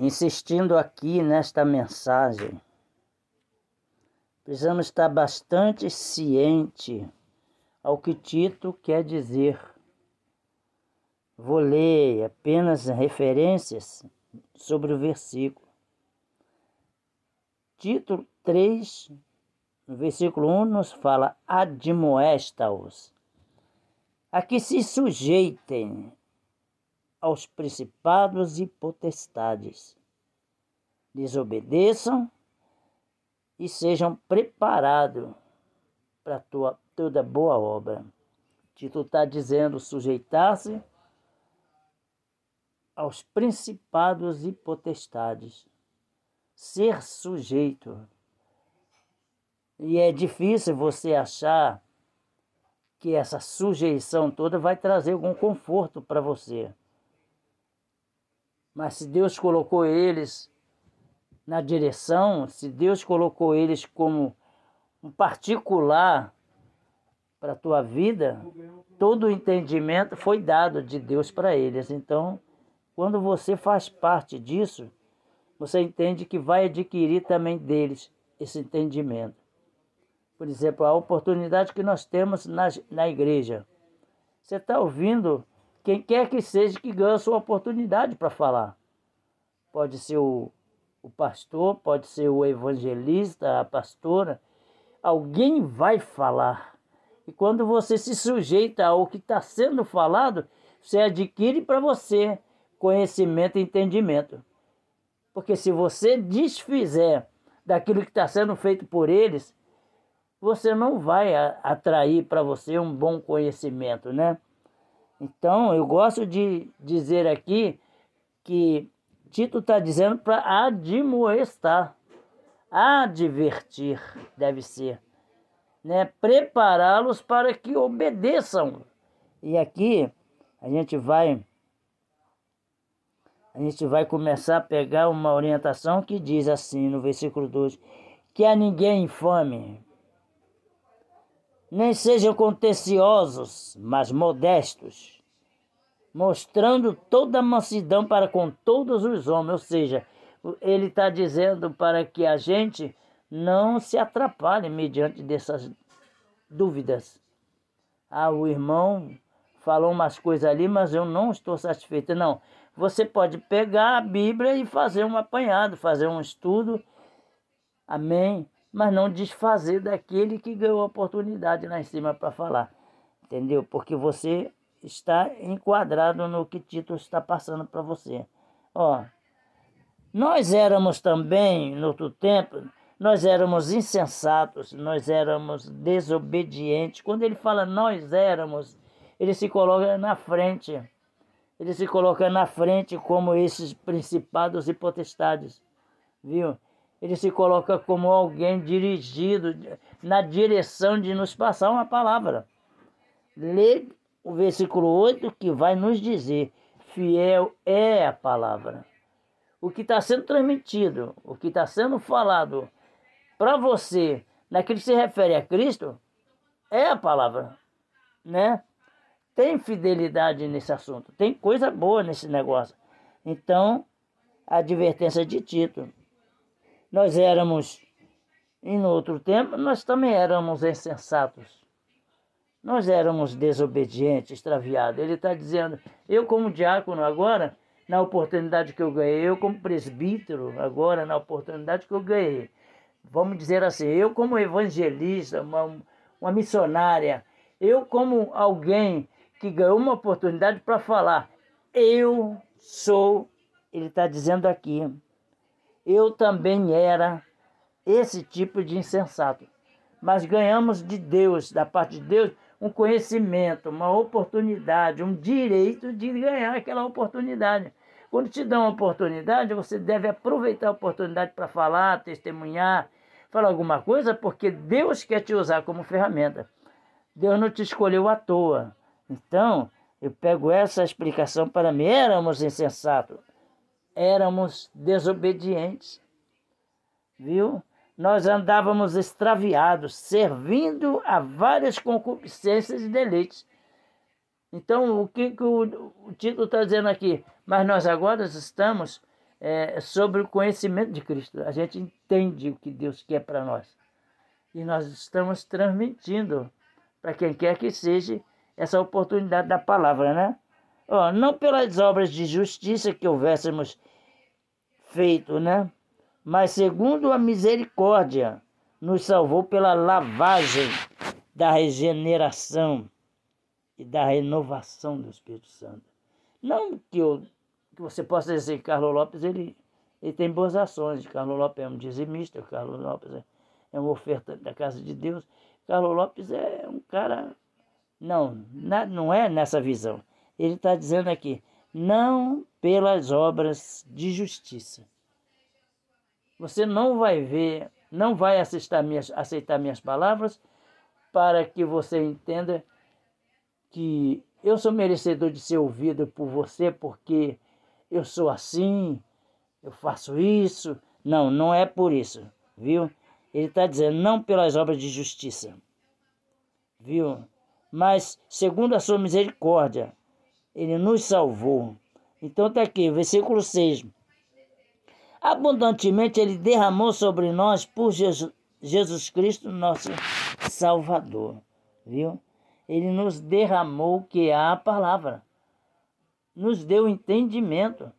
Insistindo aqui nesta mensagem, precisamos estar bastante ciente ao que Tito quer dizer. Vou ler apenas referências sobre o versículo. Tito 3, no versículo 1, nos fala: admoesta-os a que se sujeitem aos principados e potestades, desobedeçam e sejam preparados para toda boa obra. Tito está dizendo sujeitar-se aos principados e potestades, ser sujeito. E é difícil você achar que essa sujeição toda vai trazer algum conforto para você. Mas se Deus colocou eles na direção, se Deus colocou eles como um particular para a tua vida, todo o entendimento foi dado de Deus para eles. Então, quando você faz parte disso, você entende que vai adquirir também deles esse entendimento. Por exemplo, a oportunidade que nós temos na igreja. Você está ouvindo quem quer que seja que ganha a sua oportunidade para falar. Pode ser o pastor, pode ser o evangelista, a pastora. Alguém vai falar. E quando você se sujeita ao que está sendo falado, você adquire para você conhecimento e entendimento. Porque se você desfizer daquilo que está sendo feito por eles, você não vai atrair para você um bom conhecimento, né? Então, eu gosto de dizer aqui que Tito está dizendo para admoestar, advertir, deve ser, né? Prepará-los para que obedeçam. E aqui a gente vai começar a pegar uma orientação que diz assim no versículo 2, que a ninguém infame, nem sejam contenciosos, mas modestos, mostrando toda a mansidão para com todos os homens. Ou seja, ele está dizendo para que a gente não se atrapalhe mediante dessas dúvidas. O irmão falou umas coisas ali, mas eu não estou satisfeito. Não, você pode pegar a Bíblia e fazer um apanhado, fazer um estudo, amém? Mas não desfazer daquele que ganhou a oportunidade lá em cima para falar, entendeu? Porque você está enquadrado no que Tito está passando para você. Nós éramos também, no outro tempo, nós éramos insensatos, nós éramos desobedientes. Quando ele fala nós éramos, ele se coloca na frente. Ele se coloca na frente como esses principados e potestades, viu? Ele se coloca como alguém dirigido na direção de nos passar uma palavra. Lê o versículo 8 que vai nos dizer: fiel é a palavra. O que está sendo transmitido, o que está sendo falado para você, naquilo que se refere a Cristo, é a palavra, né? Tem fidelidade nesse assunto, tem coisa boa nesse negócio. Então, a advertência de Tito. Nós éramos, e no outro tempo, nós também éramos insensatos. Nós éramos desobedientes, extraviados. Ele está dizendo, eu como diácono agora, na oportunidade que eu ganhei, eu como presbítero agora, na oportunidade que eu ganhei, vamos dizer assim, eu como evangelista, uma missionária, eu como alguém que ganhou uma oportunidade para falar, eu sou, ele está dizendo aqui, eu também era esse tipo de insensato. Mas ganhamos de Deus, da parte de Deus, um conhecimento, uma oportunidade, um direito de ganhar aquela oportunidade. Quando te dão uma oportunidade, você deve aproveitar a oportunidade para falar, testemunhar, falar alguma coisa, porque Deus quer te usar como ferramenta. Deus não te escolheu à toa. Então, eu pego essa explicação para mim. Éramos insensatos. Éramos desobedientes, viu? Nós andávamos extraviados, servindo a várias concupiscências e deleites. Então, o que o Tito está dizendo aqui? Mas nós agora estamos sobre o conhecimento de Cristo. A gente entende o que Deus quer para nós. E nós estamos transmitindo para quem quer que seja essa oportunidade da palavra, né? Não pelas obras de justiça que houvéssemos feito, né? Mas segundo a misericórdia, nos salvou pela lavagem da regeneração e da renovação do Espírito Santo. Não que você possa dizer que Carlos Lopes ele tem boas ações. Carlos Lopes é um dizimista, Carlos Lopes é um ofertante da casa de Deus. Carlos Lopes é um cara... Não é nessa visão. Ele está dizendo aqui, não pelas obras de justiça. Você não vai ver, não vai aceitar minhas palavras para que você entenda que eu sou merecedor de ser ouvido por você porque eu sou assim, eu faço isso. Não é por isso, viu? Ele está dizendo, não pelas obras de justiça, viu? Mas segundo a sua misericórdia, ele nos salvou. Então está aqui, versículo 6. Abundantemente ele derramou sobre nós por Jesus Cristo, nosso Salvador. Viu? Ele nos derramou, que é a palavra. Nos deu entendimento.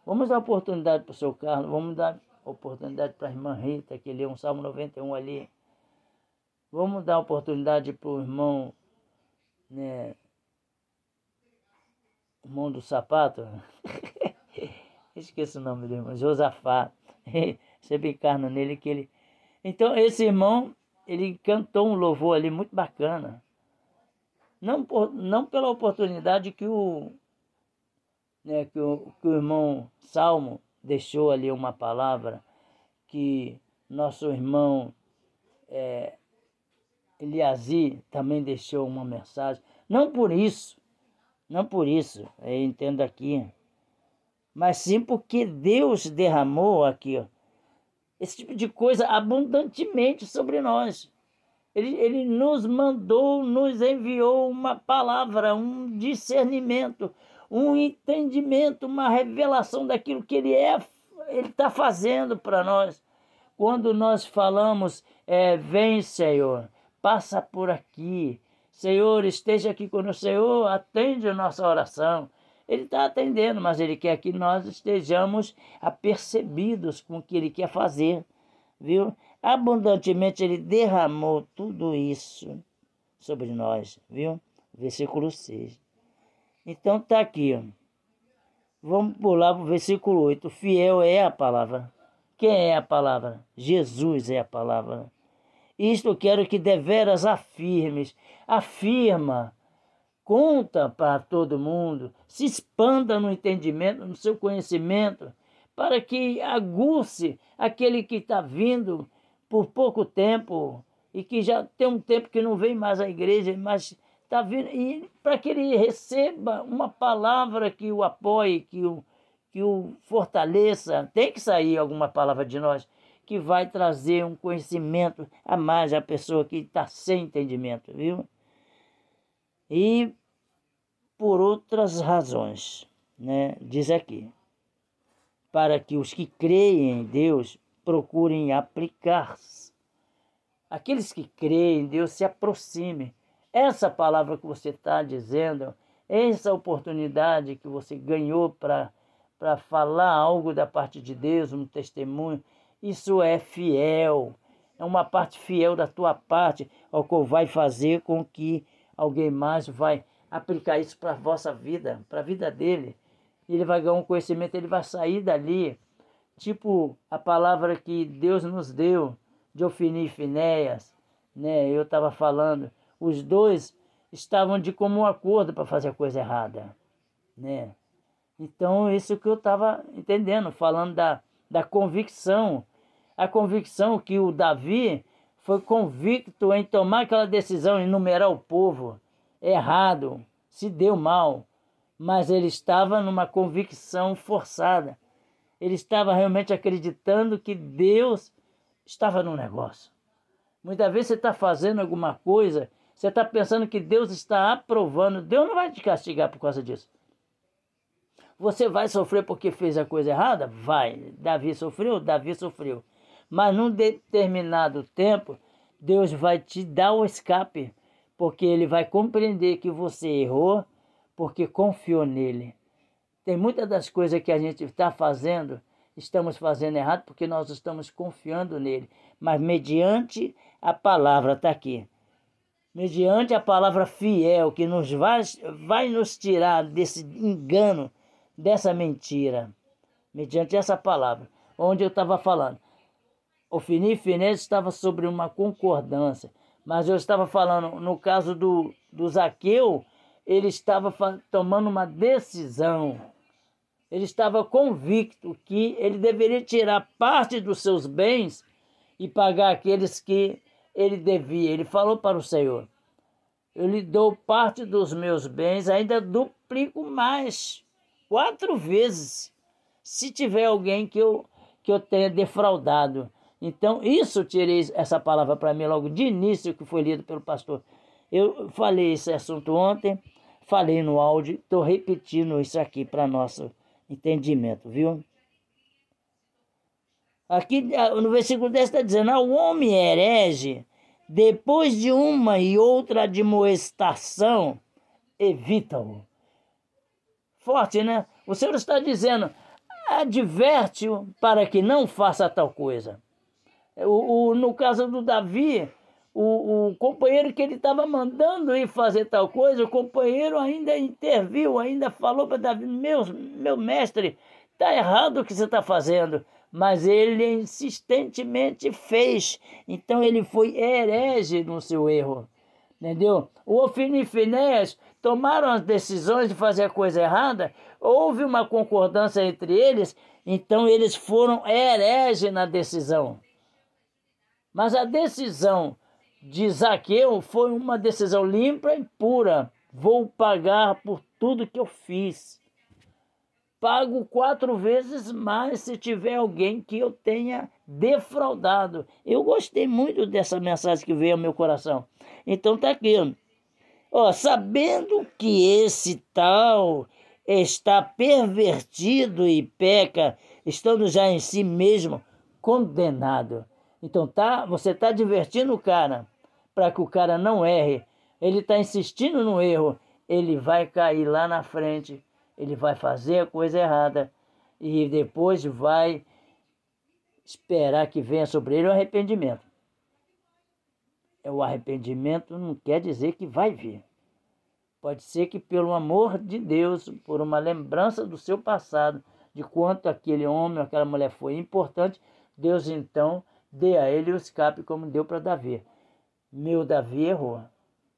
Vamos dar oportunidade para o seu Carlos, vamos dar oportunidade para a irmã Rita, que lê um Salmo 91 ali. Vamos dar oportunidade para o irmão, né? Irmão do sapato. Esqueço o nome do irmão, Josafá. Você encarna nele que ele... Então, esse irmão, ele cantou um louvor ali muito bacana. Não pela oportunidade que o irmão Salmo deixou ali uma palavra, que nosso irmão Eliasi também deixou uma mensagem. Não por isso, eu entendo aqui, mas sim porque Deus derramou aqui, esse tipo de coisa abundantemente sobre nós. Ele nos mandou, nos enviou uma palavra, um discernimento, um entendimento, uma revelação daquilo que Ele está fazendo para nós. Quando nós falamos, vem Senhor, passa por aqui, Senhor, esteja aqui conosco, Senhor, atende a nossa oração. Ele está atendendo, mas Ele quer que nós estejamos apercebidos com o que Ele quer fazer, viu? Abundantemente Ele derramou tudo isso sobre nós, viu? Versículo 6. Então está aqui, ó. Vamos pular para o versículo 8. Fiel é a palavra. Quem é a palavra? Jesus é a palavra. Isto eu quero que deveras afirmes. Afirma. Conta para todo mundo, se expanda no entendimento, no seu conhecimento, para que aguce aquele que está vindo por pouco tempo e que já tem um tempo que não vem mais à igreja, mas está vindo, e para que ele receba uma palavra que o apoie, que o fortaleça. Tem que sair alguma palavra de nós que vai trazer um conhecimento a mais à pessoa que está sem entendimento, viu? E por outras razões, né? Diz aqui, para que os que creem em Deus procurem aplicar-se. Aqueles que creem em Deus se aproximem. Essa palavra que você está dizendo, essa oportunidade que você ganhou para falar algo da parte de Deus, um testemunho, isso é fiel. É uma parte fiel da tua parte, ao qual vai fazer com que alguém mais vai aplicar isso para a vossa vida, para a vida dele. Ele vai ganhar um conhecimento, ele vai sair dali, tipo a palavra que Deus nos deu, de Ofni e Finéias, né? Eu estava falando, os dois estavam de comum acordo para fazer a coisa errada, né? Então, isso que eu estava entendendo, falando da convicção. A convicção que o Davi foi convicto em tomar aquela decisão, em numerar o povo errado, se deu mal, mas ele estava numa convicção forçada. Ele estava realmente acreditando que Deus estava no negócio. Muitas vezes você está fazendo alguma coisa, você está pensando que Deus está aprovando. Deus não vai te castigar por causa disso. Você vai sofrer porque fez a coisa errada? Vai. Davi sofreu? Davi sofreu. Mas num determinado tempo, Deus vai te dar o escape, porque Ele vai compreender que você errou, porque confiou nele. Tem muitas das coisas que a gente está fazendo, estamos fazendo errado, porque nós estamos confiando nele. Mas mediante a palavra, está aqui. Mediante a palavra fiel, que vai nos tirar desse engano, dessa mentira. Mediante essa palavra, onde eu estava falando. O Ofni e Finéias estava sobre uma concordância, mas eu estava falando, no caso do Zaqueu, ele estava tomando uma decisão. Ele estava convicto que ele deveria tirar parte dos seus bens e pagar aqueles que ele devia. Ele falou para o Senhor: eu lhe dou parte dos meus bens, ainda duplico mais, 4 vezes, se tiver alguém que eu tenha defraudado. Então, isso eu tirei essa palavra para mim logo de início, que foi lido pelo pastor. Eu falei esse assunto ontem, falei no áudio, estou repetindo isso aqui para nosso entendimento, viu? Aqui no versículo 10 está dizendo: o homem herege, depois de uma e outra admoestação, evita-o. Forte, né? O Senhor está dizendo: adverte-o para que não faça tal coisa. No caso do Davi, o companheiro que ele estava mandando ir fazer tal coisa, o companheiro ainda interviu, ainda falou para Davi: meu mestre, está errado o que você está fazendo. Mas ele insistentemente fez. Então ele foi herege no seu erro. Entendeu? O Ofni e Finéias tomaram as decisões de fazer a coisa errada, houve uma concordância entre eles, então eles foram herege na decisão. Mas a decisão de Zaqueu foi uma decisão limpa e pura. Vou pagar por tudo que eu fiz. Pago 4 vezes mais se tiver alguém que eu tenha defraudado. Eu gostei muito dessa mensagem que veio ao meu coração. Então tá aqui. Sabendo que esse tal está pervertido e peca, estando já em si mesmo condenado. Então você está divertindo o cara para que o cara não erre. Ele está insistindo no erro. Ele vai cair lá na frente. Ele vai fazer a coisa errada e depois vai esperar que venha sobre ele o arrependimento. O arrependimento não quer dizer que vai vir. Pode ser que pelo amor de Deus, por uma lembrança do seu passado, de quanto aquele homem, aquela mulher foi importante, Deus então dê a ele o escape como deu para Davi. Meu Davi errou.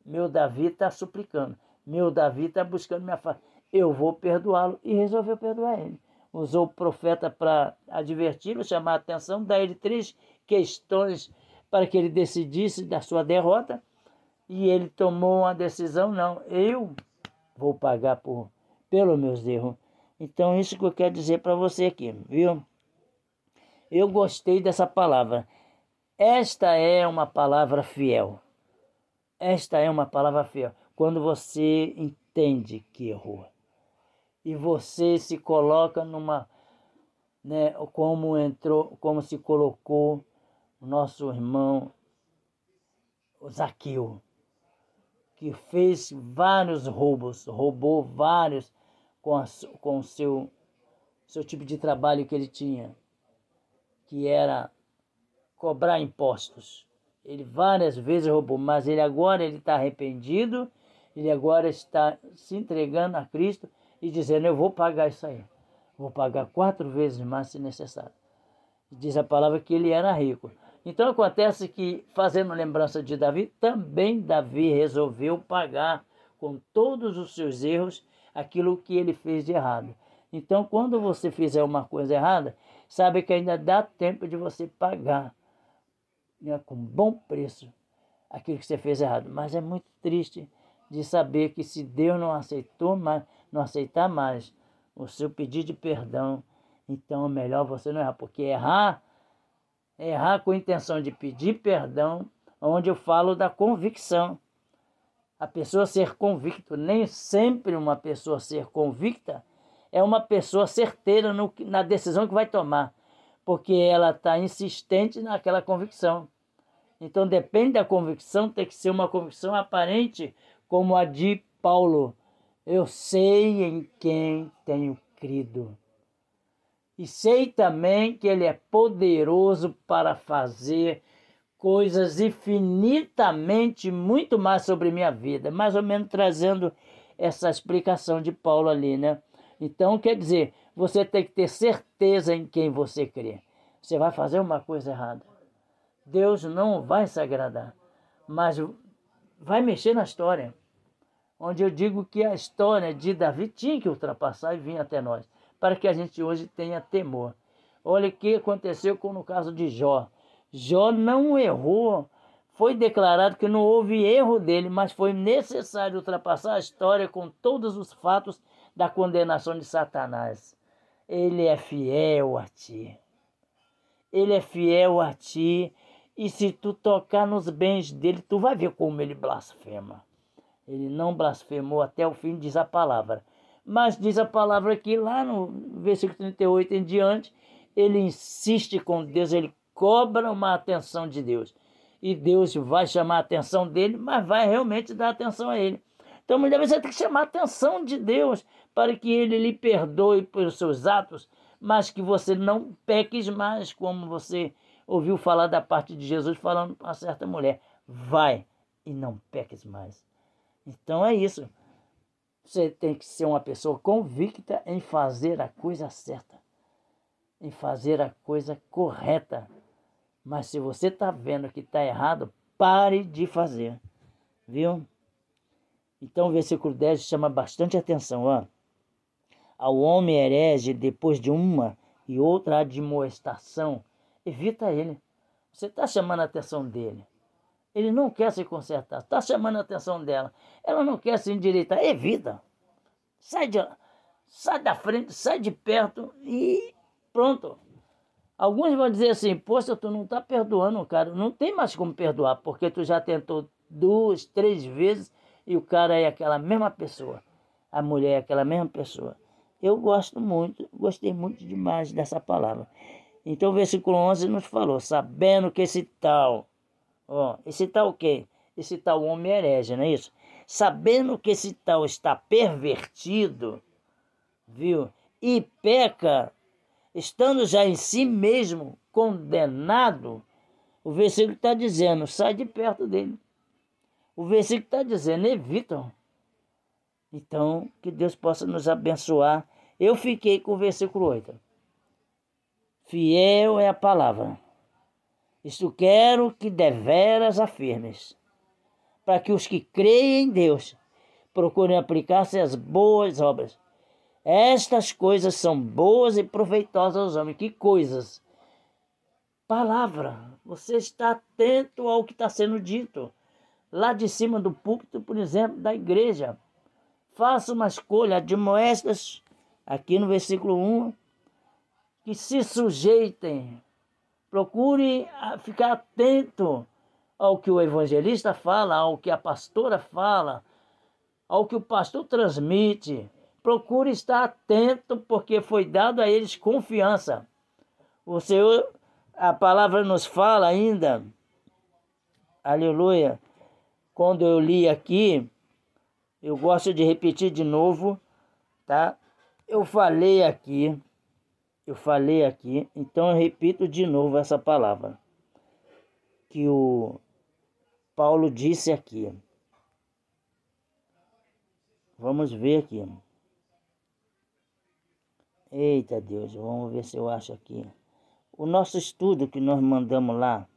Meu Davi está suplicando. Meu Davi está buscando minha face. Eu vou perdoá-lo, e resolveu perdoar ele. Usou o profeta para adverti-lo, chamar a atenção, dar ele 3 questões para que ele decidisse da sua derrota, e ele tomou uma decisão: não, eu vou pagar pelos meus erros. Então, isso que eu quero dizer para você aqui, viu? Eu gostei dessa palavra. Esta é uma palavra fiel. Esta é uma palavra fiel. Quando você entende que errou e você se coloca como se colocou o nosso irmão o Zaqueu, que fez vários roubos, roubou vários com o seu tipo de trabalho que ele tinha, que era cobrar impostos. Ele várias vezes roubou, mas ele agora está arrependido, ele agora está se entregando a Cristo e dizendo: eu vou pagar isso aí. Vou pagar 4 vezes mais se necessário. Diz a palavra que ele era rico. Então acontece que, fazendo lembrança de Davi, também Davi resolveu pagar com todos os seus erros aquilo que ele fez de errado. Então, quando você fizer uma coisa errada, sabe que ainda dá tempo de você pagar, né, com bom preço aquilo que você fez errado. Mas é muito triste de saber que, se Deus não aceitar mais o seu pedido de perdão, então é melhor você não errar, porque errar com a intenção de pedir perdão, onde eu falo da convicção. A pessoa ser convicta, nem sempre uma pessoa ser convicta é uma pessoa certeira na decisão que vai tomar, porque ela está insistente naquela convicção. Então depende da convicção, tem que ser uma convicção aparente, como a de Paulo. Eu sei em quem tenho crido. E sei também que ele é poderoso para fazer coisas infinitamente muito mais sobre minha vida. Mais ou menos trazendo essa explicação de Paulo ali, né? Então, quer dizer, você tem que ter certeza em quem você crê. Você vai fazer uma coisa errada, Deus não vai se agradar, mas vai mexer na história. Onde eu digo que a história de Davi tinha que ultrapassar e vir até nós, para que a gente hoje tenha temor. Olha o que aconteceu no caso de Jó. Jó não errou. Foi declarado que não houve erro dele, mas foi necessário ultrapassar a história com todos os fatos da condenação de Satanás. Ele é fiel a ti. Ele é fiel a ti. E se tu tocar nos bens dele, tu vai ver como ele blasfema. Ele não blasfemou até o fim, diz a palavra. Mas diz a palavra que lá no versículo 38 em diante, ele insiste com Deus, ele cobra uma atenção de Deus. E Deus vai chamar a atenção dele, mas vai realmente dar atenção a ele. Então, muitas vezes, você tem que chamar a atenção de Deus para que ele lhe perdoe pelos seus atos, mas que você não peques mais, como você ouviu falar da parte de Jesus falando para uma certa mulher. Vai e não peques mais. Então é isso. Você tem que ser uma pessoa convicta em fazer a coisa certa, em fazer a coisa correta. Mas se você está vendo que está errado, pare de fazer. Viu? Então o versículo 10 chama bastante atenção. Ó. Ao homem herege, depois de uma e outra admoestação, evita ele. Você está chamando a atenção dele. Ele não quer se consertar, está chamando a atenção dela. Ela não quer se endireitar, evita. Sai da frente, sai de perto e pronto. Alguns vão dizer assim, poxa, tu não está perdoando o cara. Não tem mais como perdoar, porque tu já tentou 2, 3 vezes e o cara é aquela mesma pessoa. A mulher é aquela mesma pessoa. Eu gostei muito demais dessa palavra. Então o versículo 11 nos falou, sabendo que esse tal o quê? Esse tal homem herege, não é isso? Sabendo que esse tal está pervertido, viu? E peca, estando já em si mesmo condenado, o versículo está dizendo, sai de perto dele. O versículo está dizendo, evita. Então, que Deus possa nos abençoar. Eu fiquei com o versículo 8. Fiel é a palavra. Isto quero que deveras afirmes, para que os que creem em Deus procurem aplicar-se às boas obras. Estas coisas são boas e proveitosas aos homens. Que coisas? Palavra. Você está atento ao que está sendo dito. Lá de cima do púlpito, por exemplo, da igreja. Faça uma escolha, admoestas, aqui no versículo 1, que se sujeitem. Procure ficar atento ao que o evangelista fala, ao que a pastora fala, ao que o pastor transmite. Procure estar atento, porque foi dado a eles confiança. O Senhor, a palavra nos fala ainda, aleluia, quando eu li aqui, eu gosto de repetir de novo, tá? Eu falei aqui, então eu repito de novo essa palavra que o Paulo disse aqui. Vamos ver aqui. Eita Deus, vamos ver se eu acho aqui. O nosso estudo que nós mandamos lá,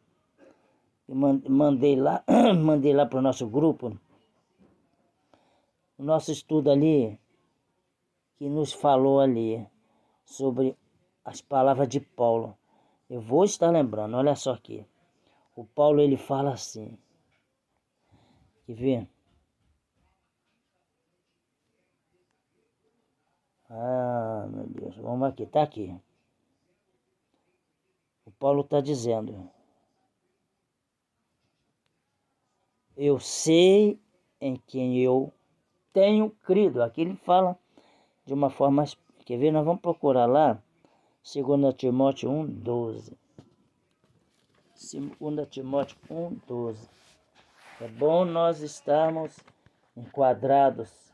mandei lá para o nosso grupo, o nosso estudo ali, que nos falou ali sobre as palavras de Paulo. Eu vou estar lembrando, olha só aqui. O Paulo, ele fala assim. Quer ver? Ah, meu Deus, vamos aqui, tá aqui. O Paulo está dizendo: eu sei em quem eu tenho crido. Aqui ele fala de uma forma Quer ver? Nós vamos procurar lá, 2 Timóteo 1,12. 2 Timóteo 1,12. É bom nós estarmos enquadrados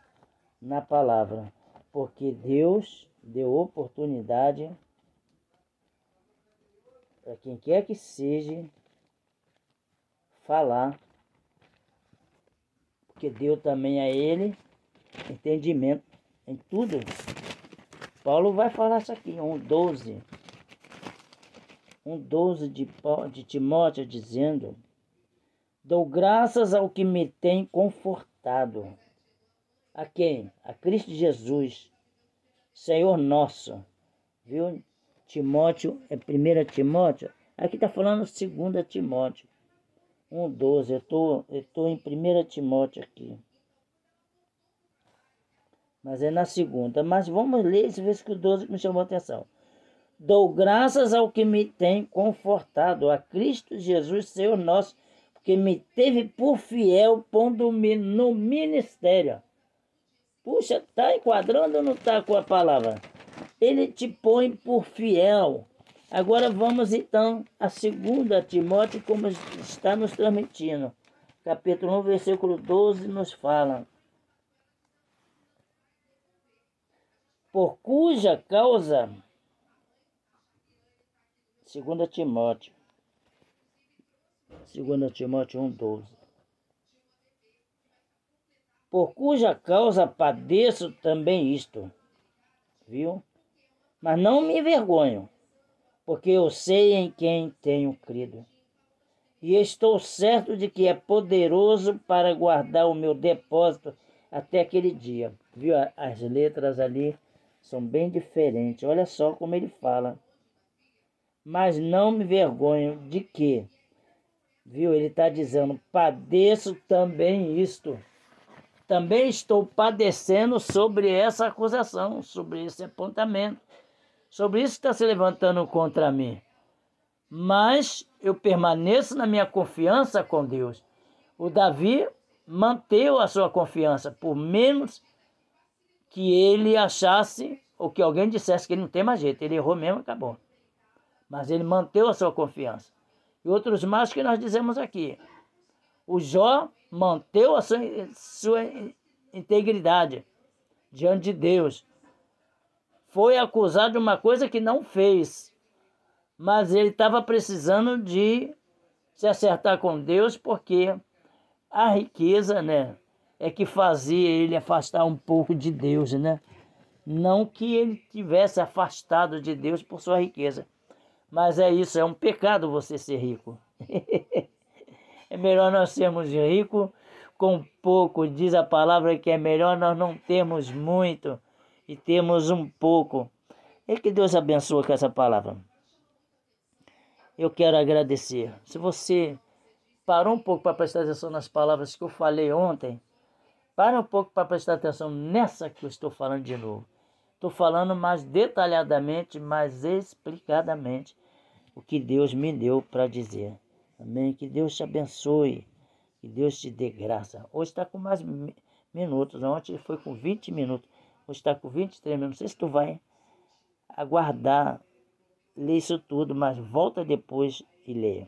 na palavra, porque Deus deu oportunidade para quem quer que seja falar, porque deu também a ele entendimento em tudo. Paulo vai falar isso aqui, 1,12. 1,12 de Timóteo, dizendo: dou graças ao que me tem confortado. A quem? A Cristo Jesus, Senhor nosso. Viu? Timóteo, é 1 Timóteo. Aqui está falando 2 Timóteo 1,12. Eu tô em 1 Timóteo aqui. Mas é na segunda. Mas vamos ler esse versículo 12 que me chamou a atenção. Dou graças ao que me tem confortado, a Cristo Jesus, Senhor nosso, porque me teve por fiel, pondo-me no ministério. Puxa, está enquadrando ou não está com a palavra? Ele te põe por fiel. Agora vamos então a 2 Timóteo, como está nos transmitindo. Capítulo 1, versículo 12 nos fala: por cuja causa, 2 Timóteo 1,12. Por cuja causa padeço também isto, viu? Mas não me envergonho, porque eu sei em quem tenho crido. E estou certo de que é poderoso para guardar o meu depósito até aquele dia. Viu? As letras ali são bem diferentes. Olha só como ele fala. Mas não me envergonho de quê? Viu? Ele está dizendo: padeço também isto. Também estou padecendo sobre essa acusação, sobre esse apontamento, sobre isso que está se levantando contra mim. Mas eu permaneço na minha confiança com Deus. O Davi manteve a sua confiança, por menos que ele achasse, ou que alguém dissesse que ele não tem mais jeito. Ele errou mesmo e acabou. Mas ele manteve a sua confiança. E outros mais que nós dizemos aqui. O Jó manteve a sua integridade diante de Deus. Foi acusado de uma coisa que não fez. Mas ele estava precisando de se acertar com Deus, porque a riqueza, né, é que fazia ele afastar um pouco de Deus, né? Não que ele tivesse afastado de Deus por sua riqueza. Mas é isso, é um pecado você ser rico. É melhor nós sermos ricos com pouco. Diz a palavra que é melhor nós não termos muito e termos um pouco. É que Deus abençoe com essa palavra. Eu quero agradecer. Se você parou um pouco para prestar atenção nas palavras que eu falei ontem, para um pouco para prestar atenção nessa que eu estou falando de novo. Estou falando mais detalhadamente, mais explicadamente o que Deus me deu para dizer. Amém? Que Deus te abençoe. Que Deus te dê graça. Hoje está com mais minutos. Ontem foi com 20 minutos. Hoje está com 23 minutos. Não sei se tu vai aguardar ler isso tudo, mas volta depois e leia.